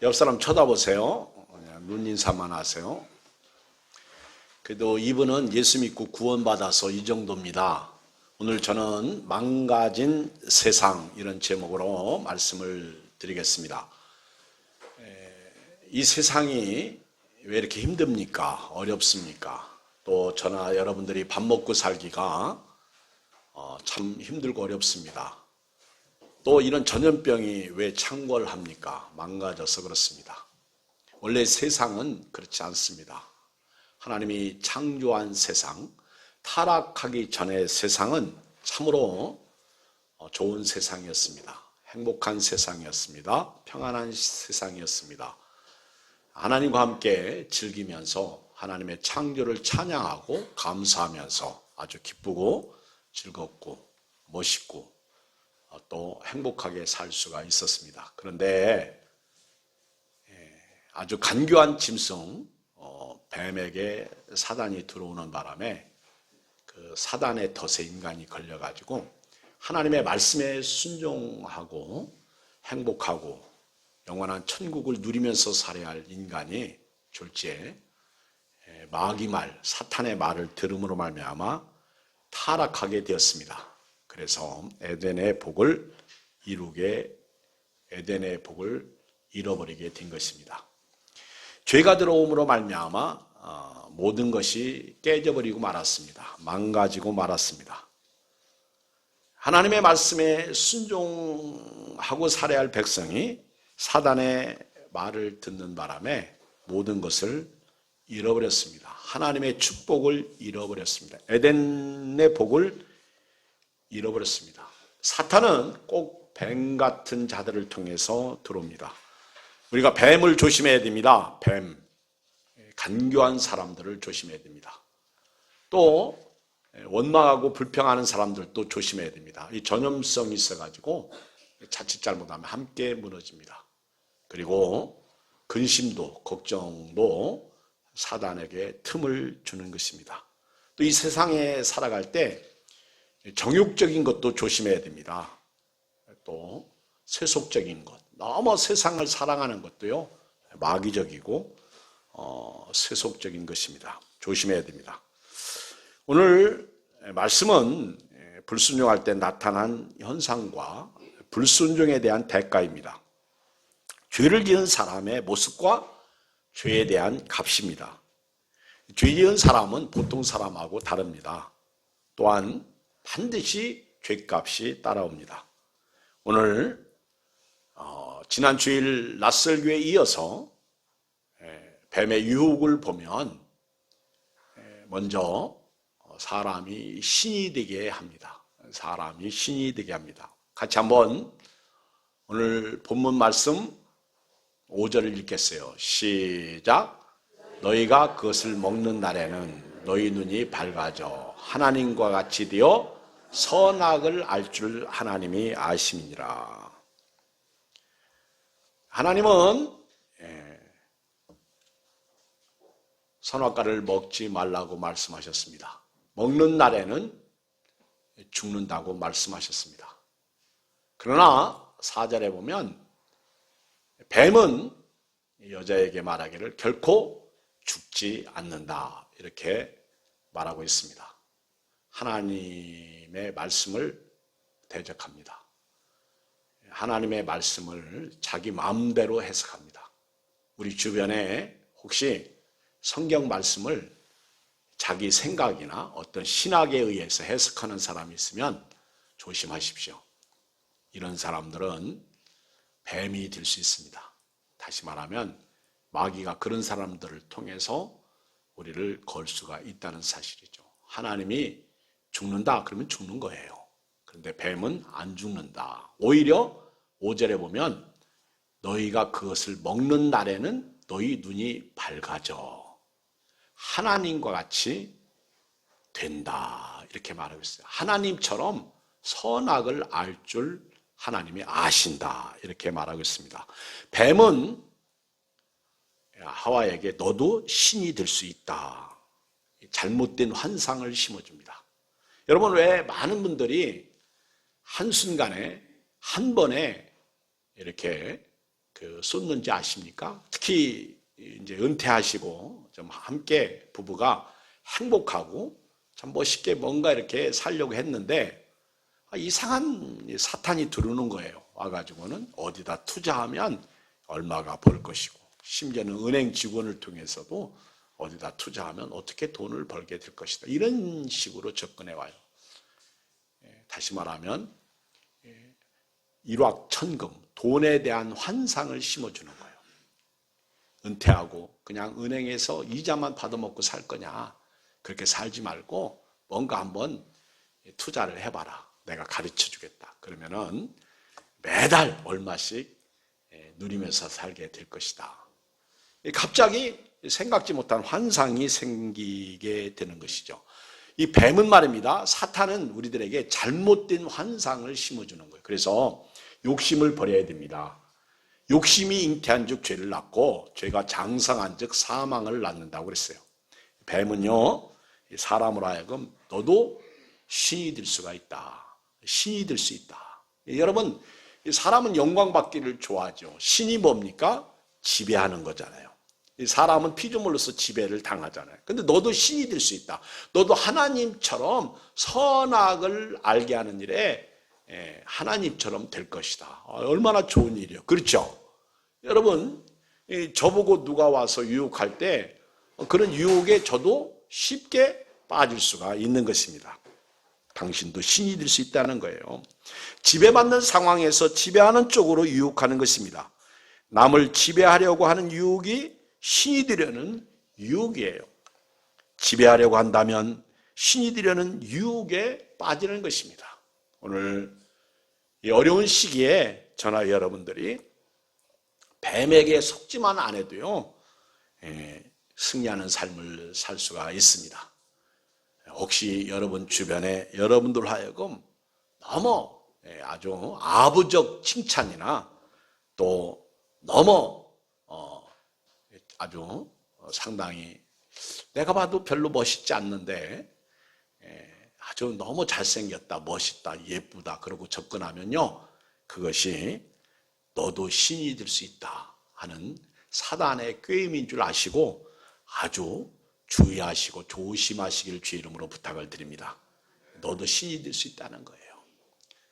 옆 사람 쳐다보세요. 눈 인사만 하세요. 그래도 이분은 예수 믿고 구원받아서 이 정도입니다. 오늘 저는 망가진 세상 이런 제목으로 말씀을 드리겠습니다. 이 세상이 왜 이렇게 힘듭니까? 어렵습니까? 또 저나 여러분들이 밥 먹고 살기가 참 힘들고 어렵습니다. 또 이런 전염병이 왜 창궐합니까? 망가져서 그렇습니다. 원래 세상은 그렇지 않습니다. 하나님이 창조한 세상, 타락하기 전의 세상은 참으로 좋은 세상이었습니다. 행복한 세상이었습니다. 평안한 세상이었습니다. 하나님과 함께 즐기면서 하나님의 창조를 찬양하고 감사하면서 아주 기쁘고 즐겁고 멋있고 또 행복하게 살 수가 있었습니다. 그런데 아주 간교한 짐승 뱀에게 사단이 들어오는 바람에 그 사단의 덫에 인간이 걸려가지고 하나님의 말씀에 순종하고 행복하고 영원한 천국을 누리면서 살아야 할 인간이 졸지에 마귀 말, 사탄의 말을 들음으로 말미암아 타락하게 되었습니다. 그래서 에덴의 복을 잃어버리게 된 것입니다. 죄가 들어옴으로 말미암아 모든 것이 깨져버리고 말았습니다. 망가지고 말았습니다. 하나님의 말씀에 순종하고 살아야 할 백성이 사단의 말을 듣는 바람에 모든 것을 잃어버렸습니다. 하나님의 축복을 잃어버렸습니다. 에덴의 복을 잃어버렸습니다. 사탄은 꼭 뱀 같은 자들을 통해서 들어옵니다. 우리가 뱀을 조심해야 됩니다. 뱀, 간교한 사람들을 조심해야 됩니다. 또 원망하고 불평하는 사람들도 조심해야 됩니다. 이 전염성이 있어가지고 자칫 잘못하면 함께 무너집니다. 그리고 근심도 걱정도 사단에게 틈을 주는 것입니다. 또 이 세상에 살아갈 때 정욕적인 것도 조심해야 됩니다. 또 세속적인 것, 너무 세상을 사랑하는 것도요 마귀적이고 세속적인 것입니다. 조심해야 됩니다. 오늘 말씀은 불순종할 때 나타난 현상과 불순종에 대한 대가입니다. 죄를 지은 사람의 모습과 죄에 대한 값입니다. 죄 지은 사람은 보통 사람하고 다릅니다. 또한 반드시 죄값이 따라옵니다. 오늘 지난 주일 낯설교에 이어서 뱀의 유혹을 보면 먼저 사람이 신이 되게 합니다. 사람이 신이 되게 합니다. 같이 한번 오늘 본문 말씀 5절을 읽겠어요. 시작. 너희가 그것을 먹는 날에는 너희 눈이 밝아져 하나님과 같이 되어 선악을 알 줄 하나님이 아심이니라. 하나님은 선악과를 먹지 말라고 말씀하셨습니다. 먹는 날에는 죽는다고 말씀하셨습니다. 그러나 4절에 보면 뱀은 여자에게 말하기를 결코 죽지 않는다 이렇게 말하고 있습니다. 하나님의 말씀을 대적합니다. 하나님의 말씀을 자기 마음대로 해석합니다. 우리 주변에 혹시 성경 말씀을 자기 생각이나 어떤 신학에 의해서 해석하는 사람이 있으면 조심하십시오. 이런 사람들은 뱀이 될 수 있습니다. 다시 말하면 마귀가 그런 사람들을 통해서 우리를 걸 수가 있다는 사실이죠. 하나님이 죽는다 그러면 죽는 거예요. 그런데 뱀은 안 죽는다. 오히려 5절에 보면 너희가 그것을 먹는 날에는 너희 눈이 밝아져 하나님과 같이 된다 이렇게 말하고 있어요. 하나님처럼 선악을 알 줄 하나님이 아신다 이렇게 말하고 있습니다. 뱀은 하와에게 너도 신이 될 수 있다. 잘못된 환상을 심어줍니다. 여러분 왜 많은 분들이 한순간에 한 번에 이렇게 쏟는지 아십니까? 특히 이제 은퇴하시고 좀 함께 부부가 행복하고 참 멋있게 뭔가 이렇게 살려고 했는데 이상한 사탄이 들어오는 거예요. 와가지고는 어디다 투자하면 얼마가 벌 것이고, 심지어는 은행 직원을 통해서도 어디다 투자하면 어떻게 돈을 벌게 될 것이다, 이런 식으로 접근해 와요. 다시 말하면 일확천금, 돈에 대한 환상을 심어주는 거예요. 은퇴하고 그냥 은행에서 이자만 받아먹고 살 거냐, 그렇게 살지 말고 뭔가 한번 투자를 해봐라, 내가 가르쳐 주겠다. 그러면은 매달 얼마씩 누리면서 살게 될 것이다. 갑자기 생각지 못한 환상이 생기게 되는 것이죠. 이 뱀은 말입니다, 사탄은 우리들에게 잘못된 환상을 심어주는 거예요. 그래서 욕심을 버려야 됩니다. 욕심이 잉태한 즉 죄를 낳고, 죄가 장성한 즉 사망을 낳는다고 그랬어요. 뱀은요, 사람으로 하여금 너도 신이 될 수가 있다, 신이 될 수 있다. 여러분, 사람은 영광받기를 좋아하죠. 신이 뭡니까? 지배하는 거잖아요. 사람은 피조물로서 지배를 당하잖아요. 근데 너도 신이 될 수 있다. 너도 하나님처럼 선악을 알게 하는 일에 하나님처럼 될 것이다. 얼마나 좋은 일이에요. 그렇죠? 여러분, 저보고 누가 와서 유혹할 때 그런 유혹에 저도 쉽게 빠질 수가 있는 것입니다. 당신도 신이 될 수 있다는 거예요. 지배받는 상황에서 지배하는 쪽으로 유혹하는 것입니다. 남을 지배하려고 하는 유혹이 신이 되려는 유혹이에요. 지배하려고 한다면 신이 되려는 유혹에 빠지는 것입니다. 오늘 이 어려운 시기에 저나 여러분들이 뱀에게 속지만 안 해도요, 승리하는 삶을 살 수가 있습니다. 혹시 여러분 주변에 여러분들 하여금 너무 아주 아부적 칭찬이나 또 너무 아주 상당히 내가 봐도 별로 멋있지 않는데 아주 너무 잘생겼다, 멋있다, 예쁘다 그러고 접근하면요, 그것이 너도 신이 될 수 있다 하는 사단의 꾀임인 줄 아시고 아주 주의하시고 조심하시길 주의 이름으로 부탁을 드립니다. 너도 신이 될 수 있다는 거예요.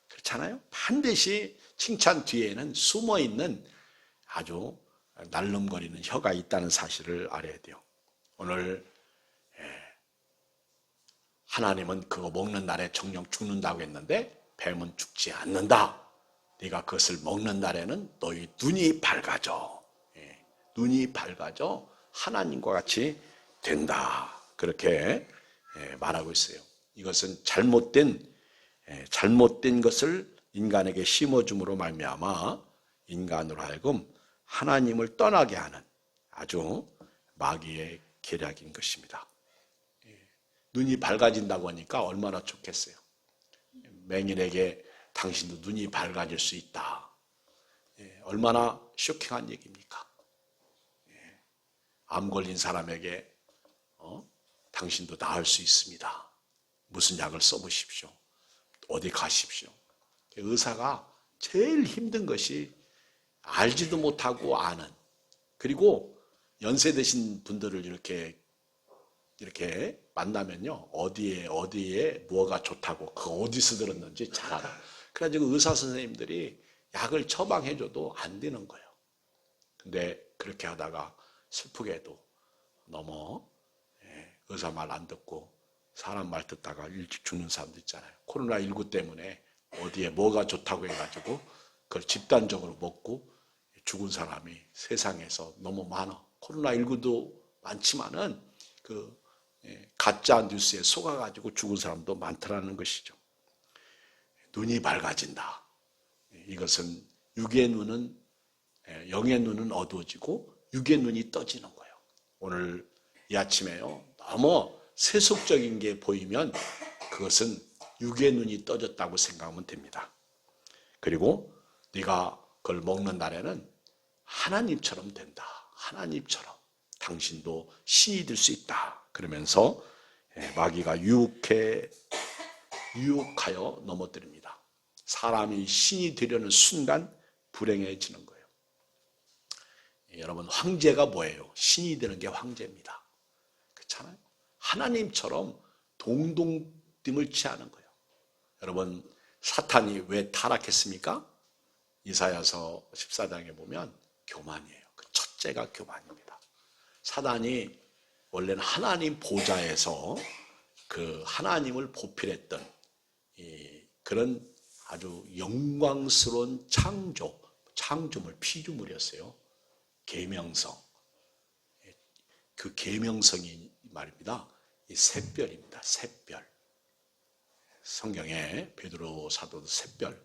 그렇잖아요? 반드시 칭찬 뒤에는 숨어있는 아주 날름거리는 혀가 있다는 사실을 알아야 돼요. 오늘 하나님은 그거 먹는 날에 정령 죽는다고 했는데 뱀은 죽지 않는다. 네가 그것을 먹는 날에는 너희 눈이 밝아져. 눈이 밝아져 하나님과 같이 된다. 그렇게 말하고 있어요. 이것은 잘못된 것을 인간에게 심어줌으로 말미암아 인간으로 하여금 하나님을 떠나게 하는 아주 마귀의 계략인 것입니다. 눈이 밝아진다고 하니까 얼마나 좋겠어요. 맹인에게 당신도 눈이 밝아질 수 있다. 얼마나 쇼킹한 얘기입니까? 암 걸린 사람에게 당신도 나을 수 있습니다. 무슨 약을 써보십시오. 어디 가십시오. 의사가 제일 힘든 것이 알지도 못하고 아는, 그리고 연세 드신 분들을 이렇게 만나면요, 어디에 뭐가 좋다고, 그거 어디서 들었는지 잘 알아. 그래가지고 의사 선생님들이 약을 처방해줘도 안 되는 거예요. 근데 그렇게 하다가 슬프게도 너무 의사 말 안 듣고 사람 말 듣다가 일찍 죽는 사람도 있잖아요. 코로나19 때문에 어디에 뭐가 좋다고 해가지고 그걸 집단적으로 먹고 죽은 사람이 세상에서 너무 많아. 코로나19도 많지만은 가짜 뉴스에 속아가지고 죽은 사람도 많더라는 것이죠. 눈이 밝아진다. 이것은 육의 눈은, 영의 눈은 어두워지고 육의 눈이 떠지는 거예요. 오늘 이 아침에요, 너무 세속적인 게 보이면 그것은 육의 눈이 떠졌다고 생각하면 됩니다. 그리고 네가 그걸 먹는 날에는 하나님처럼 된다. 하나님처럼 당신도 신이 될 수 있다. 그러면서 마귀가 유혹하여 넘어뜨립니다. 사람이 신이 되려는 순간 불행해지는 거예요. 여러분, 황제가 뭐예요? 신이 되는 게 황제입니다. 그렇잖아요. 하나님처럼 동동됨을 취하는 거예요. 여러분, 사탄이 왜 타락했습니까? 이사야서 14장에 보면 교만이에요. 그 첫째가 교만입니다. 사단이 원래는 하나님 보좌에서 그 하나님을 보필했던 그런 아주 영광스러운 창조물, 피조물이었어요. 계명성. 그 계명성이 말입니다. 이 샛별입니다. 샛별. 성경에 베드로 사도도 샛별,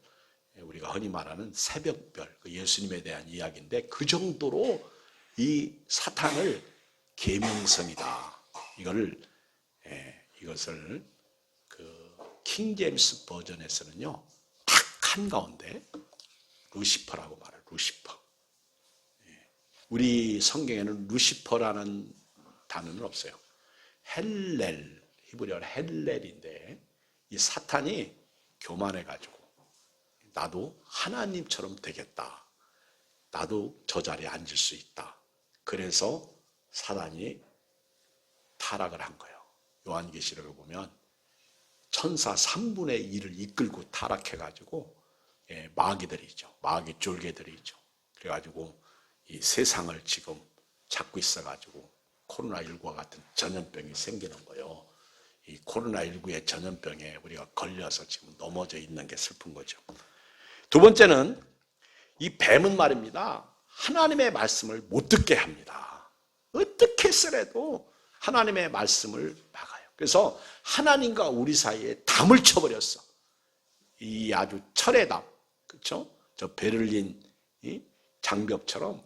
우리가 흔히 말하는 새벽별, 그 예수님에 대한 이야기인데 그 정도로 이 사탄을 계명성이다. 이것을 그 킹제임스 버전에서는요, 딱 한가운데 루시퍼라고 말해요. 루시퍼. 우리 성경에는 루시퍼라는 단어는 없어요. 헬렐, 히브리어로 헬렐인데 이 사탄이 교만해가지고 나도 하나님처럼 되겠다. 나도 저 자리에 앉을 수 있다. 그래서 사단이 타락을 한 거예요. 요한계시록에 보면 천사 3분의 1을 이끌고 타락해가지고 마귀들이 있죠. 마귀 쫄개들이 있죠. 그래가지고 이 세상을 지금 잡고 있어가지고 코로나19와 같은 전염병이 생기는 거예요. 이 코로나19의 전염병에 우리가 걸려서 지금 넘어져 있는 게 슬픈 거죠. 두 번째는 이 뱀은 말입니다. 하나님의 말씀을 못 듣게 합니다. 어떻게 해서라도 하나님의 말씀을 막아요. 그래서 하나님과 우리 사이에 담을 쳐버렸어. 이 아주 철의 담, 그렇죠? 저 베를린 장벽처럼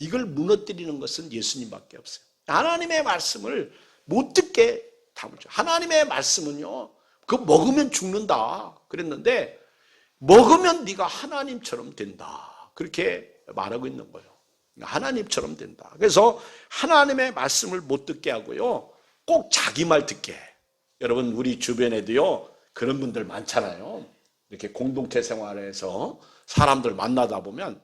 이걸 무너뜨리는 것은 예수님밖에 없어요. 하나님의 말씀을 못 듣게 담을 쳐. 하나님의 말씀은요, 그거 먹으면 죽는다 그랬는데 먹으면 네가 하나님처럼 된다. 그렇게 말하고 있는 거예요. 하나님처럼 된다. 그래서 하나님의 말씀을 못 듣게 하고요, 꼭 자기 말 듣게 해. 여러분, 우리 주변에도요 그런 분들 많잖아요. 이렇게 공동체 생활에서 사람들 만나다 보면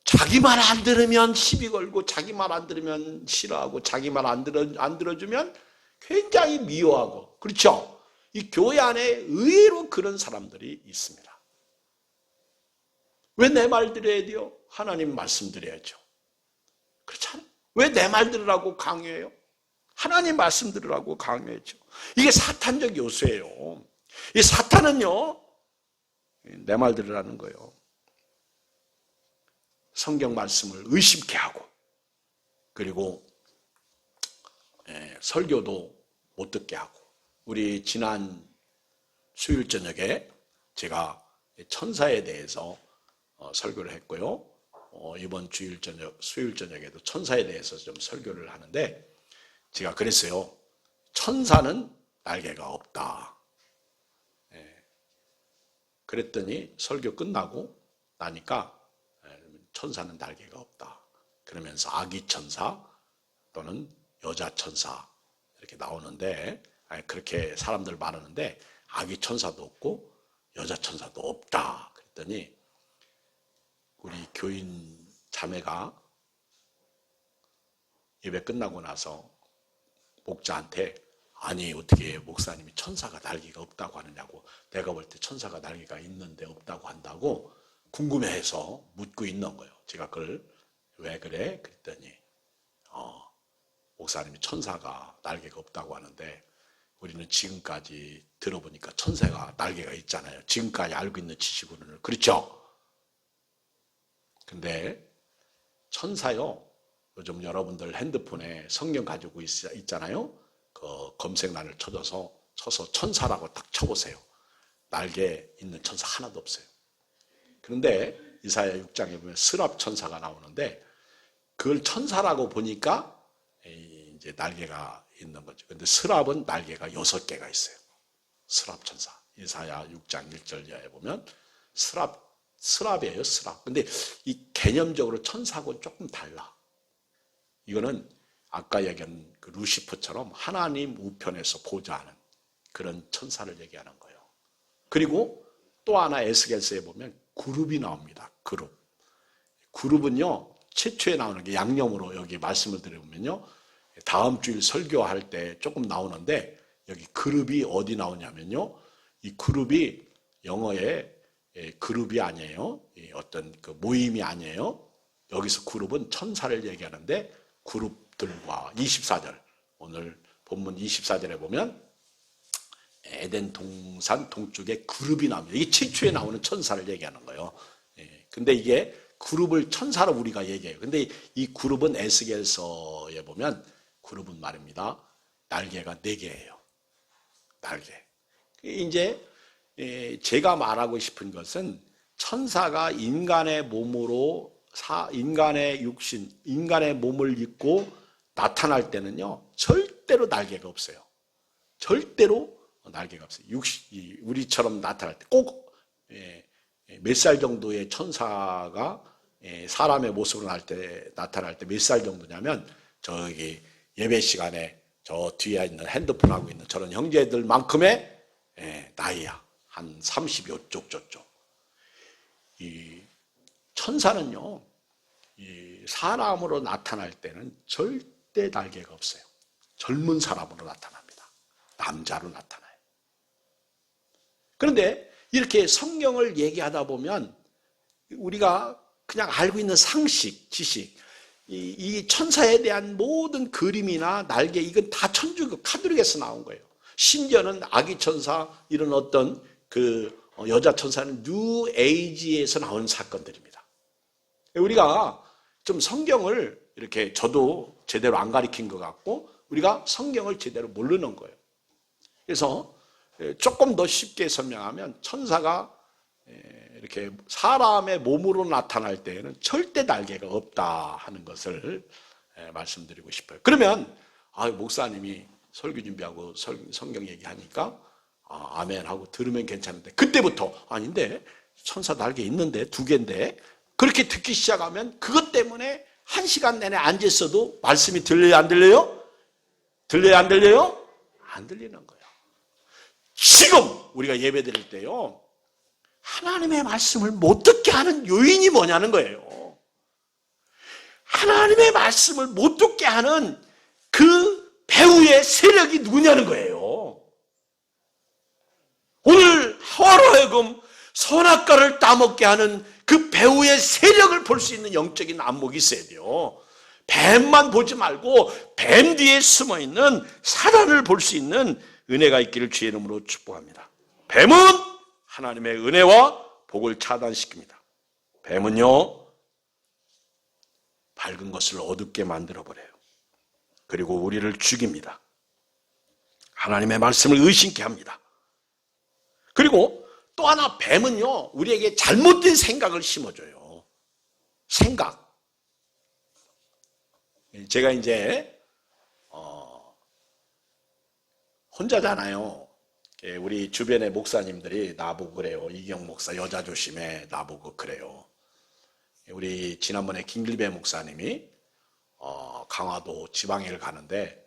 자기 말 안 들으면 시비 걸고, 자기 말 안 들으면 싫어하고, 자기 말 안 들어주면 굉장히 미워하고, 그렇죠? 이 교회 안에 의외로 그런 사람들이 있습니다. 왜 내 말 들어야 돼요? 하나님 말씀 드려야죠. 그렇잖아요. 왜 내 말 들으라고 강요해요? 하나님 말씀 들으라고 강요했죠. 이게 사탄적 요소예요. 이 사탄은요, 내 말 들으라는 거예요. 성경 말씀을 의심케 하고, 그리고 설교도 못 듣게 하고. 우리 지난 수요일 저녁에 제가 천사에 대해서 설교를 했고요. 이번 수요일 저녁에도 천사에 대해서 좀 설교를 하는데, 제가 그랬어요. 천사는 날개가 없다. 그랬더니 설교 끝나고 나니까 천사는 날개가 없다. 그러면서 아기 천사 또는 여자 천사 이렇게 나오는데, 그렇게 사람들 말하는데 아기 천사도 없고 여자 천사도 없다. 그랬더니 우리 교인 자매가 예배 끝나고 나서 목자한테, 아니 어떻게 목사님이 천사가 날개가 없다고 하느냐고, 내가 볼 때 천사가 날개가 있는데 없다고 한다고 궁금해해서 묻고 있는 거예요. 제가 그걸 왜 그래? 그랬더니 목사님이 천사가 날개가 없다고 하는데 우리는 지금까지 들어보니까 천사가 날개가 있잖아요. 지금까지 알고 있는 지식으로는. 그렇죠? 근데 천사요, 요즘 여러분들 핸드폰에 성경 가지고 있잖아요. 그 검색란을 쳐서 천사라고 딱 쳐보세요. 날개 있는 천사 하나도 없어요. 그런데 이사야 6장에 보면 스랍 천사가 나오는데 그걸 천사라고 보니까 이제 날개가 있는 거죠. 근데 스랍은 날개가 6개가 있어요. 스랍 천사. 이사야 6장 1절 이하에 보면 스랍이에요, 스랍. 근데 이 개념적으로 천사하고는 조금 달라. 이거는 아까 얘기한 그 루시퍼처럼 하나님 우편에서 보좌하는 그런 천사를 얘기하는 거예요. 그리고 또 하나 에스겔서에 보면 그룹이 나옵니다. 그룹은요, 최초에 나오는 게 양념으로 여기 말씀을 드려보면요. 다음 주일 설교할 때 조금 나오는데 여기 그룹이 어디 나오냐면요. 이 그룹이 영어에 그룹이 아니에요. 어떤 그 모임이 아니에요. 여기서 그룹은 천사를 얘기하는데 그룹들과 24절 오늘 본문 24절에 보면 에덴 동산 동쪽에 그룹이 나옵니다. 이게 최초에 나오는 천사를 얘기하는 거예요. 근데 이게 그룹을 천사로 우리가 얘기해요. 근데 이 그룹은 에스겔서에 보면 그룹은 말입니다. 날개가 4개예요. 날개. 이제 제가 말하고 싶은 것은 천사가 인간의 몸으로 인간의 육신, 인간의 몸을 입고 나타날 때는요. 절대로 날개가 없어요. 절대로 날개가 없어요. 우리처럼 나타날 때 꼭 몇 살 정도의 천사가 사람의 모습으로 나타날 때 몇 살 정도냐면 저기 예배 시간에 저 뒤에 있는 핸드폰 하고 있는 저런 형제들만큼의 나이야. 한 30여 쪽 저쪽. 이 천사는요. 이 사람으로 나타날 때는 절대 날개가 없어요. 젊은 사람으로 나타납니다. 남자로 나타나요. 그런데 이렇게 성경을 얘기하다 보면 우리가 그냥 알고 있는 상식, 지식, 이 천사에 대한 모든 그림이나 날개 이건 다 천주교 카톨릭에서 나온 거예요. 심지어는 아기 천사 이런 어떤 그 여자 천사는 뉴 에이지에서 나온 사건들입니다. 우리가 좀 성경을 이렇게 저도 제대로 안 가르친 것 같고 우리가 성경을 제대로 모르는 거예요. 그래서 조금 더 쉽게 설명하면 천사가 이렇게 사람의 몸으로 나타날 때에는 절대 날개가 없다 하는 것을 말씀드리고 싶어요. 그러면 목사님이 설교 준비하고 성경 얘기하니까 아멘 하고 들으면 괜찮은데 그때부터 아닌데 천사 날개 있는데 2개인데 그렇게 듣기 시작하면 그것 때문에 1시간 내내 앉아있어도 말씀이 들려요 안 들려요? 들려요 안 들려요? 안 들리는 거예요. 지금 우리가 예배 드릴 때요. 하나님의 말씀을 못 듣게 하는 요인이 뭐냐는 거예요. 하나님의 말씀을 못 듣게 하는 그 배후의 세력이 누구냐는 거예요. 오늘 하와로 하여금 선악과를 따먹게 하는 그 배후의 세력을 볼 수 있는 영적인 안목이 있어야 돼요. 뱀만 보지 말고 뱀 뒤에 숨어있는 사단을 볼 수 있는 은혜가 있기를 주의 이름으로 축복합니다. 뱀은 하나님의 은혜와 복을 차단시킵니다. 뱀은요, 밝은 것을 어둡게 만들어버려요. 그리고 우리를 죽입니다. 하나님의 말씀을 의심케 합니다. 그리고 또 하나 뱀은요, 우리에게 잘못된 생각을 심어줘요. 생각. 제가 이제 혼자잖아요. 우리 주변의 목사님들이 나보고 그래요. 이경 목사 여자 조심해 나보고 그래요. 우리 지난번에 김길배 목사님이 강화도 지방에를 가는데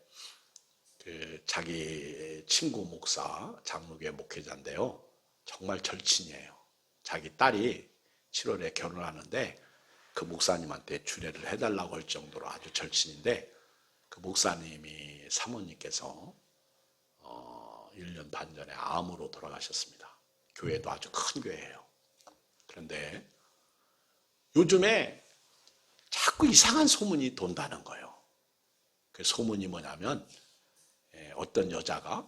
그 자기 친구 목사 장로교회 목회자인데요. 정말 절친이에요. 자기 딸이 7월에 결혼하는데 그 목사님한테 주례를 해달라고 할 정도로 아주 절친인데 그 목사님이 사모님께서 1년 반 전에 암으로 돌아가셨습니다. 교회도 아주 큰 교회예요. 그런데 요즘에 자꾸 이상한 소문이 돈다는 거예요. 그 소문이 뭐냐면 어떤 여자가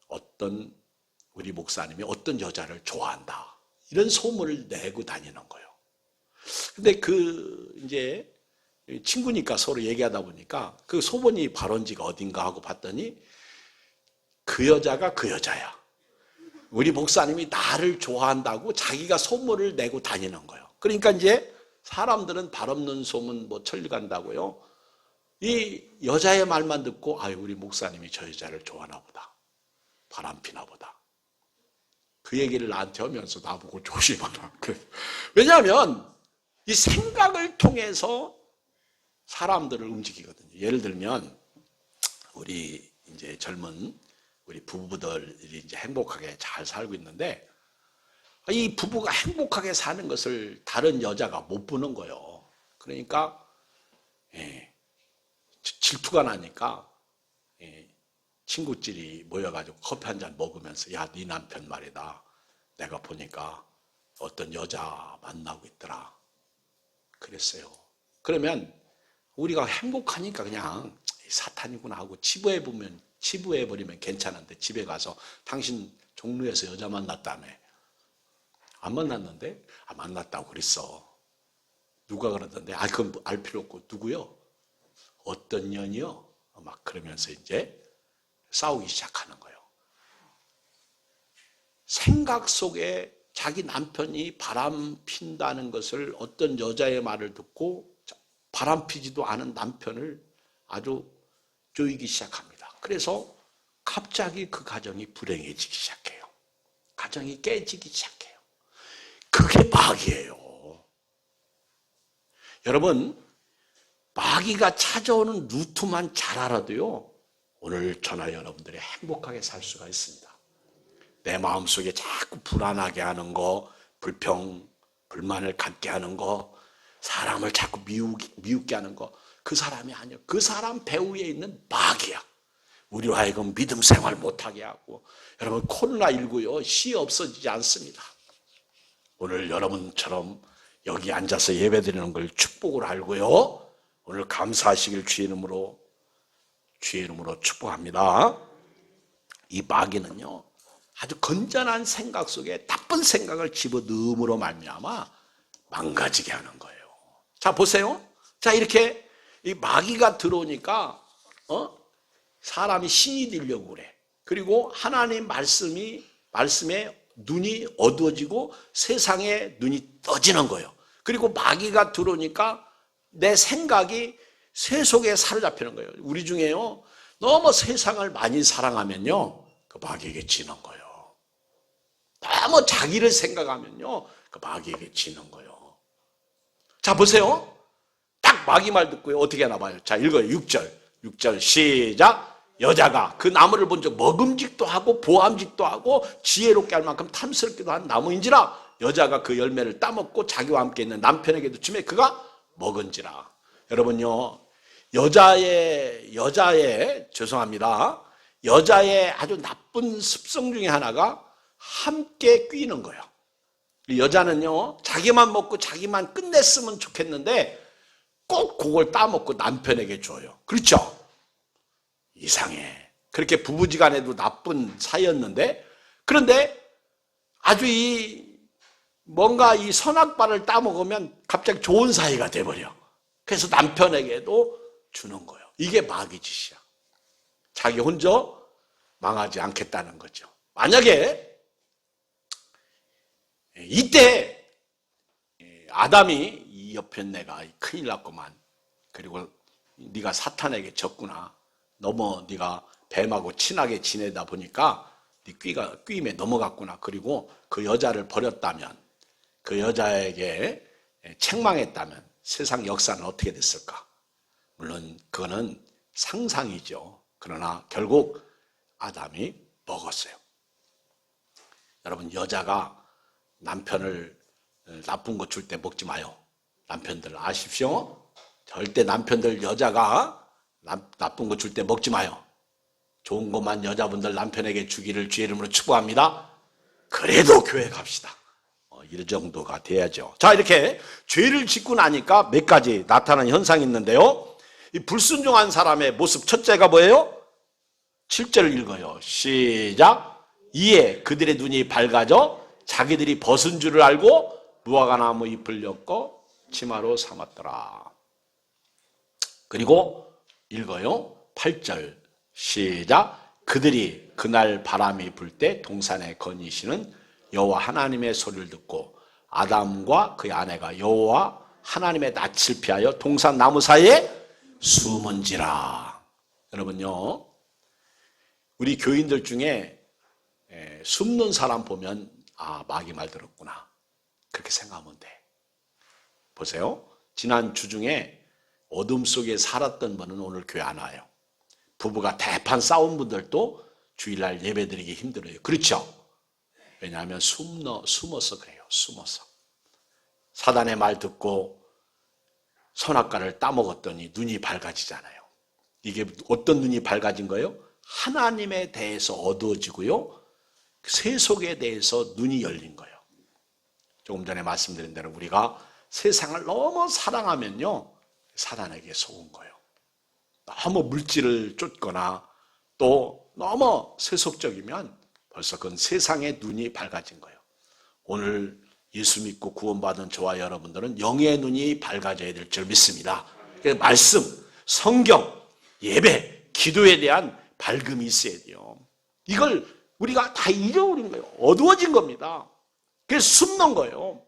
어떤 우리 목사님이 어떤 여자를 좋아한다. 이런 소문을 내고 다니는 거예요. 근데 이제 친구니까 서로 얘기하다 보니까 그 소문이 발원지가 어딘가 하고 봤더니 그 여자가 그 여자야. 우리 목사님이 나를 좋아한다고 자기가 소문을 내고 다니는 거예요. 그러니까 이제 사람들은 발 없는 소문 천리간다고요. 이 여자의 말만 듣고 우리 목사님이 저 여자를 좋아하나 보다. 바람피나 보다. 그 얘기를 나한테 하면서 나보고 조심하라. 왜냐하면 이 생각을 통해서 사람들을 움직이거든요. 예를 들면 우리 이제 젊은 우리 부부들이 이제 행복하게 잘 살고 있는데 이 부부가 행복하게 사는 것을 다른 여자가 못 보는 거예요. 그러니까 질투가 나니까 친구들이 모여가지고 커피 한 잔 먹으면서 야, 네 남편 말이다. 내가 보니까 어떤 여자 만나고 있더라. 그랬어요. 그러면 우리가 행복하니까 그냥 사탄이구나 하고 치부해버리면 괜찮은데 집에 가서 당신 종로에서 여자 만났다며. 안 만났는데? 만났다고 그랬어. 누가 그러던데? 그건 알 필요 없고. 누구요? 어떤 년이요? 막 그러면서 이제 싸우기 시작하는 거예요. 생각 속에 자기 남편이 바람 핀다는 것을 어떤 여자의 말을 듣고 바람 피지도 않은 남편을 아주 조이기 시작합니다. 그래서 갑자기 그 가정이 불행해지기 시작해요. 가정이 깨지기 시작해요. 그게 마귀예요. 여러분, 마귀가 찾아오는 루트만 잘 알아도요, 오늘 저나 여러분들이 행복하게 살 수가 있습니다. 내 마음속에 자꾸 불안하게 하는 거, 불만을 갖게 하는 거, 사람을 자꾸 미웃게 하는 거, 그 사람이 아니에요. 그 사람 배후에 있는 마귀야. 우리로 하여금 믿음 생활 못하게 하고. 여러분, 코로나19요, 시 없어지지 않습니다. 오늘 여러분처럼 여기 앉아서 예배드리는 걸 축복으로 알고요, 오늘 감사하시길 주의 이름으로 축복합니다. 이 마귀는요, 아주 건전한 생각 속에 나쁜 생각을 집어넣음으로 말미암아 망가지게 하는 거예요. 자, 보세요. 자, 이렇게 이 마귀가 들어오니까 사람이 신이 되려고 그래. 그리고 하나님 말씀에 눈이 어두워지고 세상에 눈이 떠지는 거예요. 그리고 마귀가 들어오니까 내 생각이 새 속에 사로잡히는 거예요. 우리 중에요, 너무 세상을 많이 사랑하면요, 그 마귀에게 지는 거예요. 너무 자기를 생각하면요, 그 마귀에게 지는 거예요. 자, 보세요. 딱 마귀 말 듣고요, 어떻게 하나 봐요. 자, 읽어요. 6절 시작. 여자가 그 나무를 본즉 먹음직도 하고 보암직도 하고 지혜롭게 할 만큼 탐스럽기도 한 나무인지라 여자가 그 열매를 따먹고 자기와 함께 있는 남편에게도 주매 그가 먹은지라. 여러분요, 여자의 죄송합니다. 여자의 아주 나쁜 습성 중에 하나가 함께 끼는 거예요. 여자는요, 자기만 먹고 자기만 끝냈으면 좋겠는데 꼭 그걸 따먹고 남편에게 줘요. 그렇죠? 이상해. 그렇게 부부지간에도 나쁜 사이였는데, 그런데 아주 뭔가 이 선악과를 따먹으면 갑자기 좋은 사이가 돼버려. 그래서 남편에게도 주는 거예요. 이게 마귀 짓이야. 자기 혼자 망하지 않겠다는 거죠. 만약에 이때 아담이 이 옆에 내가 큰일 났구만. 그리고 네가 사탄에게 졌구나. 너무 네가 뱀하고 친하게 지내다 보니까 네 꾀임에 넘어갔구나. 그리고 그 여자를 버렸다면, 그 여자에게 책망했다면 세상 역사는 어떻게 됐을까? 물론 그거는 상상이죠. 그러나 결국 아담이 먹었어요. 여러분, 여자가 남편을 나쁜 거 줄 때 먹지 마요. 남편들 아십시오? 절대 남편들 여자가 나쁜 거 줄 때 먹지 마요. 좋은 것만 여자분들 남편에게 주기를 주의 이름으로 축복합니다. 그래도 교회 갑시다. 이런 정도가 돼야죠. 자, 이렇게 죄를 짓고 나니까 몇 가지 나타나는 현상이 있는데요. 이 불순종한 사람의 모습 첫째가 뭐예요? 7절을 읽어요. 시작. 이에 그들의 눈이 밝아져 자기들이 벗은 줄을 알고 무화과나무 잎을 엮고 치마로 삼았더라. 그리고 읽어요. 8절 시작. 그들이 그날 바람이 불 때 동산에 거니시는 여호와 하나님의 소리를 듣고 아담과 그의 아내가 여호와 하나님의 낯을 피하여 동산 나무 사이에 숨은지라. 여러분요, 우리 교인들 중에 숨는 사람 보면 마귀 말 들었구나, 그렇게 생각하면 돼. 보세요. 지난 주 중에 어둠 속에 살았던 분은 오늘 교회 안 와요. 부부가 대판 싸운 분들도 주일날 예배드리기 힘들어요. 그렇죠? 왜냐하면 숨어서 그래요. 숨어서. 사단의 말 듣고 선악과를 따먹었더니 눈이 밝아지잖아요. 이게 어떤 눈이 밝아진 거예요? 하나님에 대해서 어두워지고요. 세속에 대해서 눈이 열린 거예요. 조금 전에 말씀드린 대로 우리가 세상을 너무 사랑하면요. 사단에게 속은 거예요. 너무 물질을 쫓거나 또 너무 세속적이면 벌써 그건 세상의 눈이 밝아진 거예요. 오늘 예수 믿고 구원받은 저와 여러분들은 영의 눈이 밝아져야 될 줄 믿습니다. 그래서 말씀, 성경, 예배, 기도에 대한 밝음이 있어야 돼요. 이걸 우리가 다 잃어버린 거예요. 어두워진 겁니다. 그래서 숨는 거예요.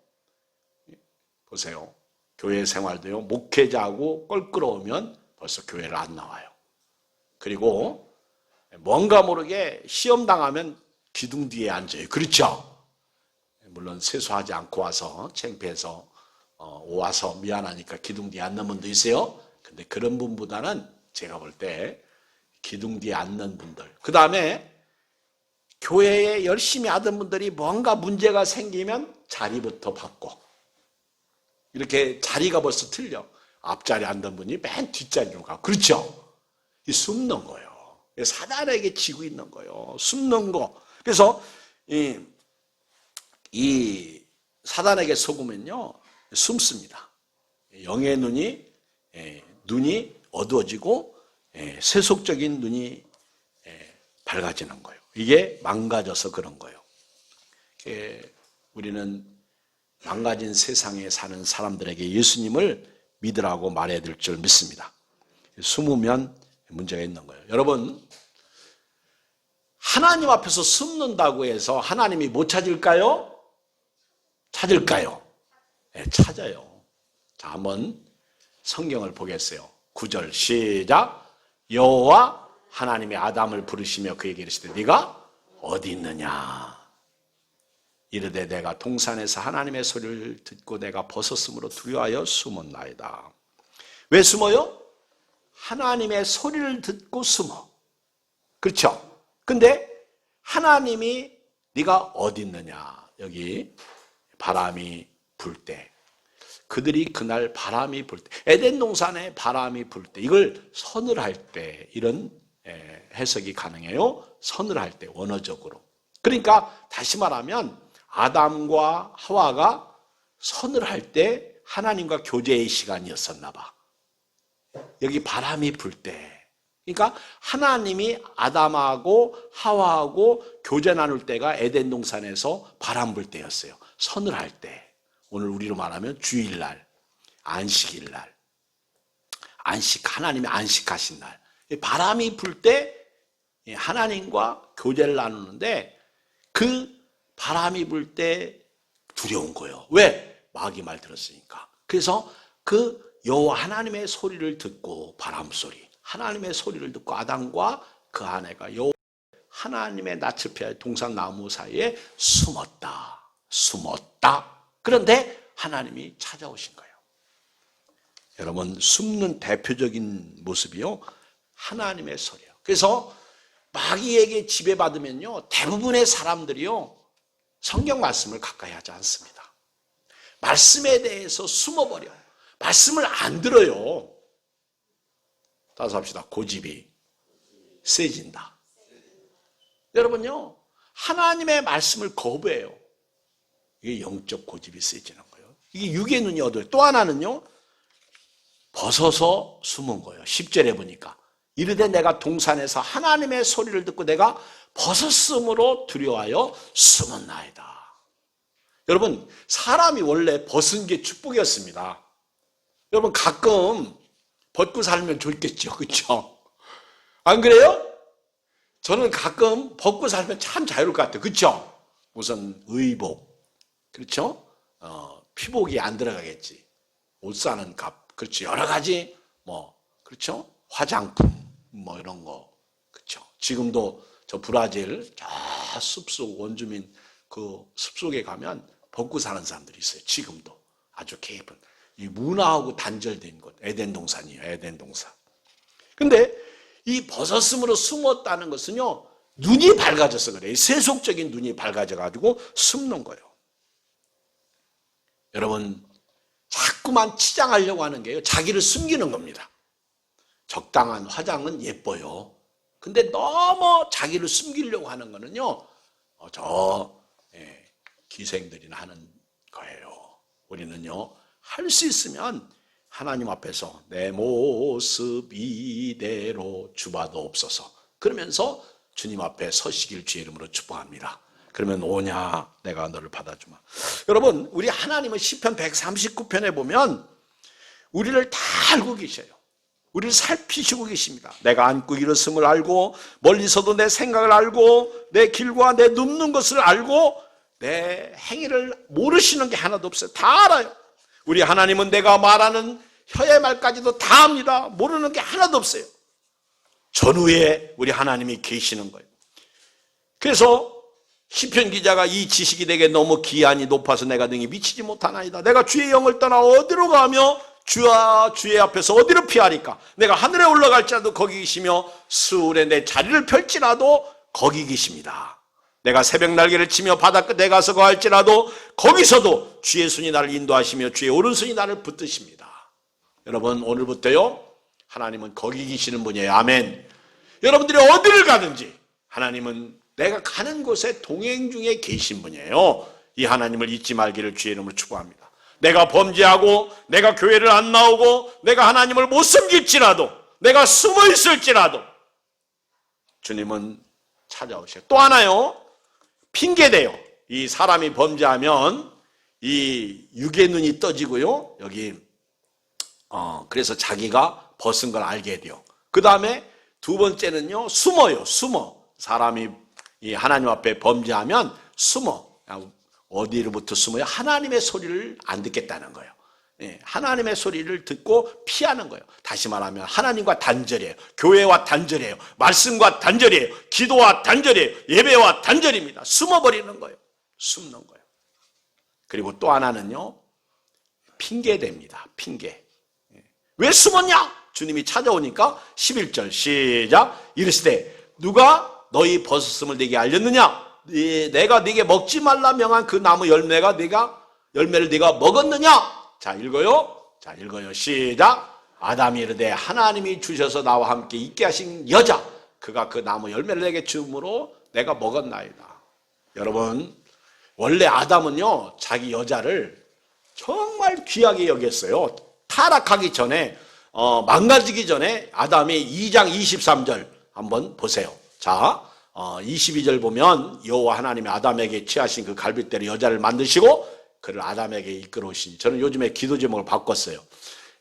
보세요. 교회 생활도요. 목회자하고 껄끄러우면 벌써 교회를 안 나와요. 그리고 뭔가 모르게 시험 당하면 기둥 뒤에 앉아요. 그렇죠? 물론 세수하지 않고 와서 창피해서 와서 미안하니까 기둥 뒤에 앉는 분도 있어요. 근데 그런 분보다는 제가 볼 때 기둥 뒤에 앉는 분들, 그 다음에 교회에 열심히 하던 분들이 뭔가 문제가 생기면 자리부터 바꿔. 이렇게 자리가 벌써 틀려. 앞자리 앉던 분이 맨 뒷자리로 가. 그렇죠? 이 숨는 거예요. 사단에게 지고 있는 거예요. 숨는 거. 그래서 이 사단에게 속으면요 숨습니다. 영의 눈이 어두워지고 세속적인 눈이 밝아지는 거예요. 이게 망가져서 그런 거예요. 우리는 망가진 세상에 사는 사람들에게 예수님을 믿으라고 말해야 될 줄 믿습니다. 숨으면 문제가 있는 거예요. 여러분, 하나님 앞에서 숨는다고 해서 하나님이 못 찾을까요? 찾을까요? 네, 찾아요. 자, 한번 성경을 보겠어요. 9절 시작. 여호와 하나님이 아담을 부르시며 그에게 이르시되 네가 어디 있느냐? 이르되 내가 동산에서 하나님의 소리를 듣고 내가 벗었으므로 두려워하여 숨었나이다. 왜 숨어요? 하나님의 소리를 듣고 숨어. 그렇죠? 근데 하나님이 네가 어디 있느냐? 여기 바람이 불 때, 그들이 그날 바람이 불 때, 에덴 동산에 바람이 불 때, 이걸 서늘할 때, 이런 해석이 가능해요. 서늘할 때, 원어적으로. 그러니까 다시 말하면 아담과 하와가 서늘할 때 하나님과 교제의 시간이었었나 봐. 여기 바람이 불 때, 그러니까 하나님이 아담하고 하와하고 교제 나눌 때가 에덴 동산에서 바람 불 때였어요. 서늘할 때. 오늘 우리로 말하면 주일날, 안식일날, 하나님이 안식하신 날. 바람이 불 때 하나님과 교제를 나누는데 그 바람이 불 때 두려운 거예요. 왜? 마귀 말 들었으니까. 그래서 그 여호와 하나님의 소리를 듣고, 바람 소리, 하나님의 소리를 듣고 아담과 그 아내가 여호와 하나님의 낯을 피하여 동산 나무 사이에 숨었다. 그런데 하나님이 찾아오신 거예요. 여러분, 숨는 대표적인 모습이요, 하나님의 소리예요. 그래서 마귀에게 지배받으면요, 대부분의 사람들이요, 성경 말씀을 가까이 하지 않습니다. 말씀에 대해서 숨어버려요. 말씀을 안 들어요. 따라서 합시다. 고집이 세진다. 여러분요, 하나님의 말씀을 거부해요. 이게 영적 고집이 세지는 거예요. 이게 육의 눈이 어두워요. 또 하나는요, 벗어서 숨은 거예요. 10절에 보니까 이르되 내가 동산에서 하나님의 소리를 듣고 내가 벗었으므로 두려워하여 숨었나이다. 여러분, 사람이 원래 벗은 게 축복이었습니다. 여러분, 가끔 벗고 살면 좋겠죠. 그렇죠? 안 그래요? 저는 가끔 벗고 살면 참 자유로울 것 같아요. 그렇죠? 우선 의복, 그렇죠? 피복이 안 들어가겠지. 옷 사는 값, 그렇죠? 여러 가지, 그렇죠? 화장품, 이런 거, 그렇죠? 지금도 저 브라질 저 숲속 원주민 그 숲속에 가면 벗고 사는 사람들이 있어요. 지금도 아주 깊은 이 문화하고 단절된 곳, 에덴 동산이에요. 에덴 동산. 근데 이 벗었음으로 숨었다는 것은요, 눈이 밝아져서 그래요. 세속적인 눈이 밝아져가지고 숨는 거예요. 여러분, 자꾸만 치장하려고 하는 게요, 자기를 숨기는 겁니다. 적당한 화장은 예뻐요. 근데 너무 자기를 숨기려고 하는 거는요, 기생들이나 하는 거예요. 우리는요, 할 수 있으면 하나님 앞에서 내 모습 이대로 주봐도 없어서, 그러면서 주님 앞에 서시길 주의 이름으로 축복합니다. 그러면 오냐 내가 너를 받아주마. 여러분, 우리 하나님은 시편 139편에 보면 우리를 다 알고 계셔요. 우리를 살피시고 계십니다. 내가 앉고 일어섬을 알고, 멀리서도 내 생각을 알고, 내 길과 내 눕는 것을 알고, 내 행위를 모르시는 게 하나도 없어요. 다 알아요. 우리 하나님은 내가 말하는 혀의 말까지도 다 압니다. 모르는 게 하나도 없어요. 전후에 우리 하나님이 계시는 거예요. 그래서 시편 기자가 이 지식이 내게 너무 기한이 높아서 내가 능히 미치지 못하나이다. 내가 주의 영을 떠나 어디로 가며 주의 앞에서 어디로 피하리까? 내가 하늘에 올라갈지라도 거기 계시며 수울에 내 자리를 펼지라도 거기 계십니다. 내가 새벽 날개를 치며 바다 끝에 가서 거할지라도 거기서도 주의 손이 나를 인도하시며 주의 오른손이 나를 붙드십니다. 여러분, 오늘부터요, 하나님은 거기 계시는 분이에요. 아멘. 여러분들이 어디를 가든지 하나님은 내가 가는 곳에 동행 중에 계신 분이에요. 이 하나님을 잊지 말기를 주의 이름으로 축복합니다. 내가 범죄하고 내가 교회를 안 나오고 내가 하나님을 못 섬길지라도, 내가 숨어 있을지라도 주님은 찾아오셔요. 또 하나요, 핑계대요. 이 사람이 범죄하면 이 육의 눈이 떠지고요, 여기 그래서 자기가 벗은 걸 알게 돼요. 그 다음에 두 번째는요, 숨어요. 숨어. 사람이 이 하나님 앞에 범죄하면 숨어. 어디로부터 숨어요? 하나님의 소리를 안 듣겠다는 거예요. 하나님의 소리를 듣고 피하는 거예요. 다시 말하면 하나님과 단절이에요. 교회와 단절이에요. 말씀과 단절이에요. 기도와 단절이에요. 예배와 단절입니다. 숨어버리는 거예요. 숨는 거예요. 그리고 또 하나는요, 핑계됩니다. 핑계. 왜 숨었냐? 주님이 찾아오니까 11절 시작. 이르시되 누가 너희 벗었음을 네게 알렸느냐? 내가 네게 먹지 말라 명한 그 나무 열매를 네가 먹었느냐? 자, 읽어요. 자, 읽어요. 시작. 아담이 이르되 하나님이 주셔서 나와 함께 있게 하신 여자, 그가 그 나무 열매를 내게 주므로 내가 먹었나이다. 여러분, 원래 아담은요, 자기 여자를 정말 귀하게 여겼어요. 타락하기 전에, 망가지기 전에 아담이 2장 23절 한번 보세요. 자, 22절 보면 여호와 하나님이 아담에게 취하신 그 갈빗대로 여자를 만드시고 그를 아담에게 이끌어오시니, 저는 요즘에 기도 제목을 바꿨어요.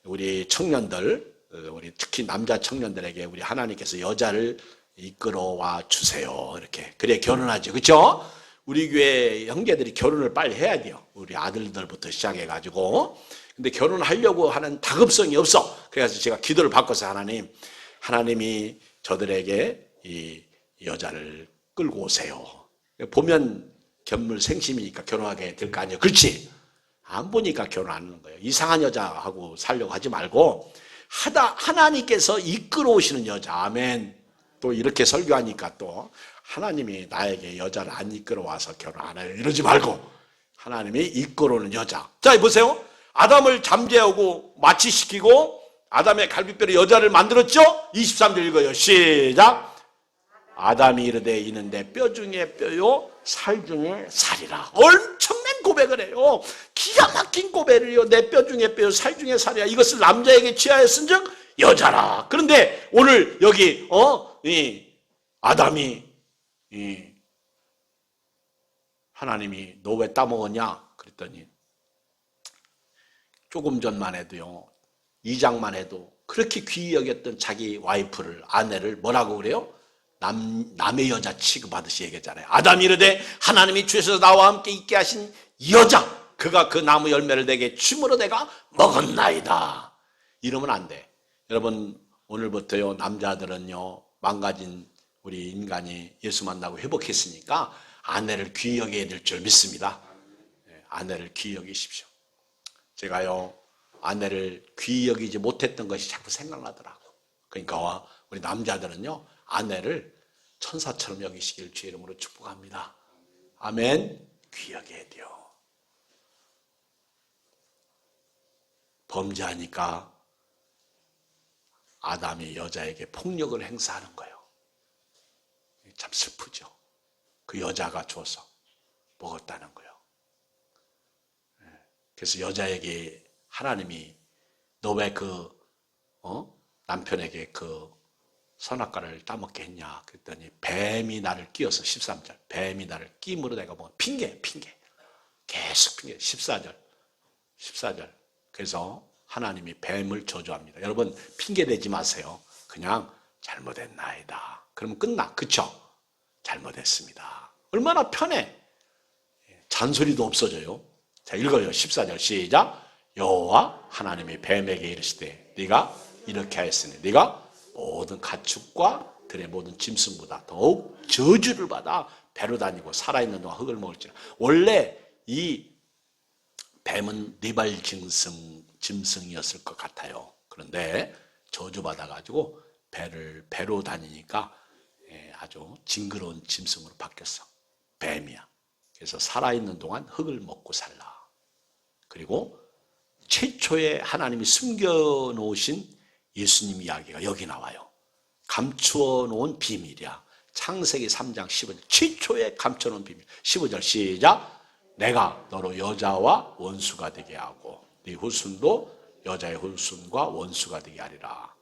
우리 청년들, 우리 특히 남자 청년들에게 우리 하나님께서 여자를 이끌어와 주세요. 이렇게. 그래 결혼하죠. 그렇죠? 우리 교회 형제들이 결혼을 빨리 해야 돼요. 우리 아들들부터 시작해가지고. 근데 결혼하려고 하는 다급성이 없어. 그래서 제가 기도를 바꿔서 하나님이 저들에게 이 여자를 끌고 오세요. 보면 견물생심이니까 결혼하게 될 거 아니에요. 그렇지? 안 보니까 결혼 안 하는 거예요. 이상한 여자하고 살려고 하지 말고 하나님께서 이끌어 오시는 여자. 아멘. 또 이렇게 설교하니까 또 하나님이 나에게 여자를 안 이끌어 와서 결혼 안 해요, 이러지 말고 하나님이 이끌어 오는 여자. 자, 보세요. 아담을 잠재우고 마취시키고 아담의 갈빗뼈로 여자를 만들었죠? 23절 읽어요. 시작. 아담이 이르되 이는 내 뼈 중에 뼈요 살 중에 살이라. 엄청난 고백을 해요. 기가 막힌 고백을요. 내 뼈 중에 뼈요 살 중에 살이라. 이것을 남자에게 취하였은즉 여자라. 그런데 오늘 여기 아담이 하나님이 너 왜 따먹었냐 그랬더니 조금 전만 해도요, 2장만 해도 그렇게 귀히 여겼던 자기 와이프를, 아내를 뭐라고 그래요? 남의 여자 취급하듯이 얘기했잖아요. 아담이 이르되 하나님이 주셔서 나와 함께 있게 하신 여자, 그가 그 나무 열매를 내게 줌으로 내가 먹었나이다. 이러면 안 돼. 여러분, 오늘부터요, 남자들은요, 망가진 우리 인간이 예수 만나고 회복했으니까 아내를 귀히 여겨야 될 줄 믿습니다. 아내를 귀히 여기십시오. 제가요, 아내를 귀히 여기지 못했던 것이 자꾸 생각나더라고. 그러니까 우리 남자들은요, 아내를 천사처럼 여기시길 주의 이름으로 축복합니다. 아멘. 귀하게 되어 범죄하니까 아담이 여자에게 폭력을 행사하는 거예요. 참 슬프죠. 그 여자가 줘서 먹었다는 거예요. 그래서 여자에게 하나님이 너 왜 남편에게 그 선악과를 따먹게 했냐 그랬더니 뱀이 나를 끼워서 13절 뱀이 나를 끼므로 내가 뭐 핑계 계속 핑계 14절 그래서 하나님이 뱀을 저주합니다. 여러분 핑계 대지 마세요. 그냥 잘못했나이다. 그러면 끝나. 그쵸? 잘못했습니다. 얼마나 편해. 잔소리도 없어져요. 자 읽어요. 14절 시작. 여호와 하나님이 뱀에게 이르시되 네가 이렇게 하였으니 네가 모든 가축과 들의 모든 짐승보다 더욱 저주를 받아 배로 다니고 살아있는 동안 흙을 먹을지라. 원래 이 뱀은 네발 짐승이었을 것 같아요. 그런데 저주받아가지고 배로 다니니까 아주 징그러운 짐승으로 바뀌었어. 뱀이야. 그래서 살아있는 동안 흙을 먹고 살라. 그리고 최초에 하나님이 숨겨놓으신 예수님 이야기가 여기 나와요. 감추어 놓은 비밀이야. 창세기 3장 15절 최초에 감춰놓은 비밀. 15절 시작. 내가 너로 여자와 원수가 되게 하고 네 후손도 여자의 후손과 원수가 되게 하리라.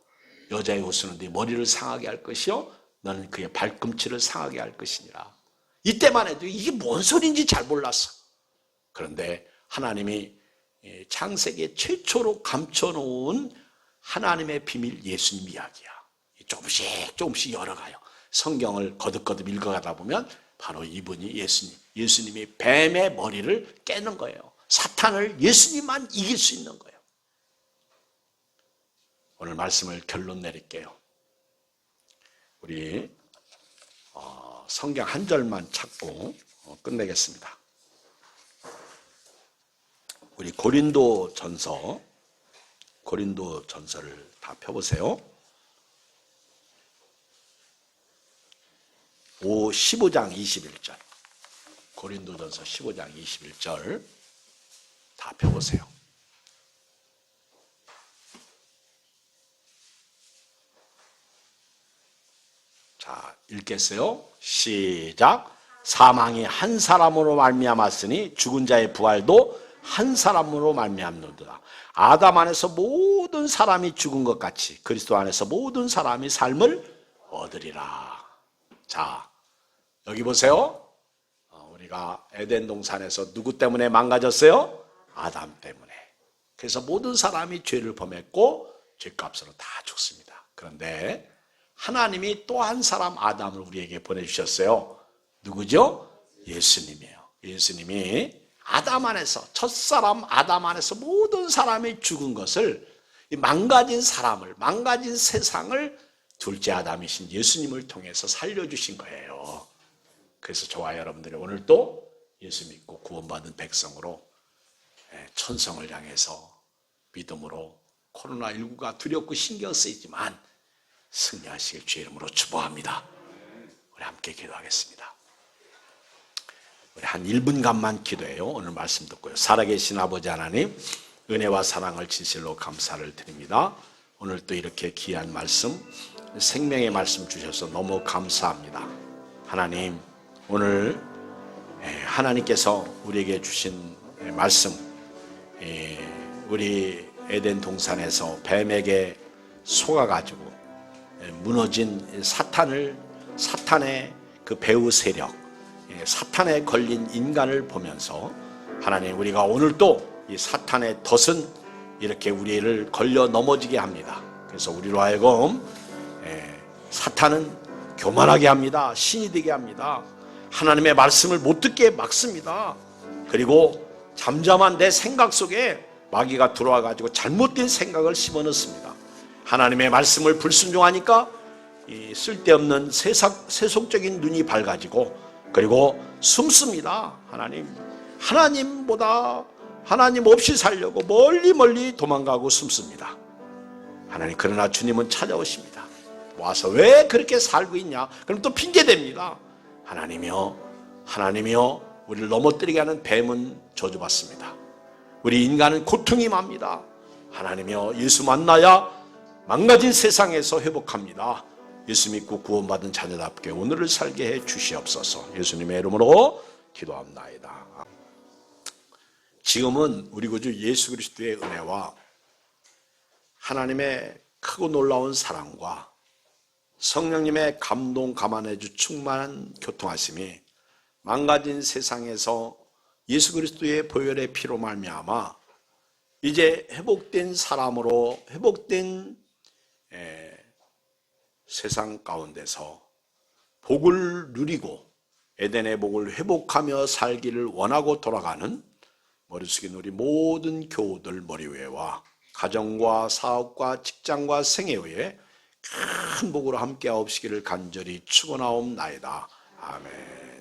여자의 후손은 네 머리를 상하게 할 것이요 너는 그의 발꿈치를 상하게 할 것이니라. 이때만 해도 이게 뭔 소리인지 잘 몰랐어. 그런데 하나님이 창세기에 최초로 감춰놓은 하나님의 비밀 예수님 이야기야. 조금씩 열어가요. 성경을 거듭거듭 읽어가다 보면 바로 이분이 예수님이 뱀의 머리를 깨는 거예요. 사탄을 예수님만 이길 수 있는 거예요. 오늘 말씀을 결론 내릴게요. 우리 성경 한 절만 찾고 끝내겠습니다. 우리 고린도전서를 다 펴보세요. 15장 21절 고린도전서 15장 21절 다 펴보세요. 자, 읽겠어요. 시작. 사망이 한 사람으로 말미암았으니 죽은 자의 부활도 한 사람으로 말미암노도다. 아담 안에서 모든 사람이 죽은 것 같이 그리스도 안에서 모든 사람이 삶을 얻으리라. 자, 여기 보세요. 우리가 에덴 동산에서 누구 때문에 망가졌어요? 아담 때문에. 그래서 모든 사람이 죄를 범했고 죄값으로 다 죽습니다. 그런데 하나님이 또 한 사람 아담을 우리에게 보내주셨어요. 누구죠? 예수님이에요. 예수님이 아담 안에서 첫사람 아담 안에서 모든 사람이 죽은 것을 망가진 사람을 망가진 세상을 둘째 아담이신 예수님을 통해서 살려주신 거예요. 그래서 저와 여러분들이 오늘 또 예수 믿고 구원받은 백성으로 천성을 향해서 믿음으로 코로나19가 두렵고 신경 쓰이지만 승리하시길 주의 이름으로 축복합니다. 우리 함께 기도하겠습니다. 우리 한 1분간만 기도해요. 오늘 말씀 듣고요. 살아계신 아버지 하나님, 은혜와 사랑을 진실로 감사를 드립니다. 오늘 또 이렇게 귀한 말씀, 생명의 말씀 주셔서 너무 감사합니다. 하나님, 오늘 하나님께서 우리에게 주신 말씀, 우리 에덴 동산에서 뱀에게 속아가지고 무너진 사탄의 그 배후 세력, 사탄에 걸린 인간을 보면서 하나님, 우리가 오늘 또 이 사탄의 덫은 이렇게 우리를 걸려 넘어지게 합니다. 그래서 우리로 하여금 사탄은 교만하게 합니다. 신이 되게 합니다. 하나님의 말씀을 못 듣게 막습니다. 그리고 잠잠한 내 생각 속에 마귀가 들어와 가지고 잘못된 생각을 심어넣습니다. 하나님의 말씀을 불순종하니까 이 쓸데없는 세속적인 눈이 밝아지고 그리고 숨습니다. 하나님보다 하나님 없이 살려고 멀리 도망가고 숨습니다. 하나님, 그러나 주님은 찾아오십니다. 와서 왜 그렇게 살고 있냐? 그럼 또 핑계댑니다. 하나님이여 우리를 넘어뜨리게 하는 뱀은 저주받습니다. 우리 인간은 고통이 맙니다. 하나님이여 예수 만나야 망가진 세상에서 회복합니다. 예수 믿고 구원받은 자녀답게 오늘을 살게 해 주시옵소서. 예수님의 이름으로 기도합나이다. 지금은 우리 구주 예수 그리스도의 은혜와 하나님의 크고 놀라운 사랑과 성령님의 감동 감안해주 충만한 교통하심이 망가진 세상에서 예수 그리스도의 보혈의 피로 말미암아 이제 회복된 사람으로 회복된 세상 가운데서 복을 누리고 에덴의 복을 회복하며 살기를 원하고 돌아가는 머리 숙인 우리 모든 교우들 머리 위에와 가정과 사업과 직장과 생애 위에 큰 복으로 함께하옵시기를 간절히 축원하옵나이다. 아멘.